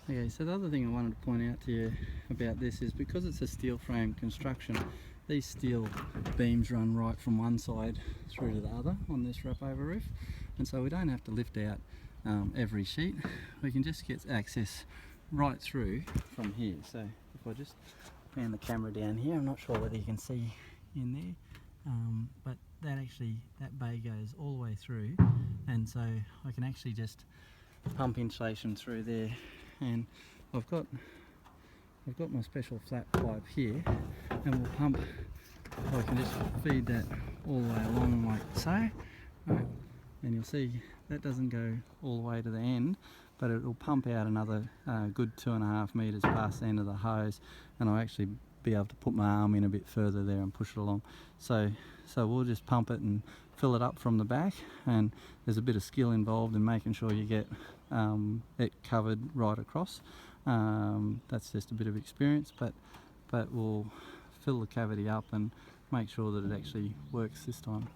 Okay, so the other thing I wanted to point out to you about this is because it's a steel frame construction, these steel beams run right from one side through to the other on this wrap over roof, and so we don't have to lift out every sheet. We can just get access right through from here. So if I just pan the camera down here, I'm not sure whether you can see in there, but that bay goes all the way through, and so I can actually just pump insulation through there. And I've got my special flat pipe here, and we'll pump. I can just feed that all the way along like so, right? And you'll see that doesn't go all the way to the end, but it will pump out another good 2.5 meters past the end of the hose, and I'll actually be able to put my arm in a bit further there and push it along. So we'll just pump it and fill it up from the back, and there's a bit of skill involved in making sure you get it covered right across. That's just a bit of experience, but we'll fill the cavity up and make sure that it actually works this time.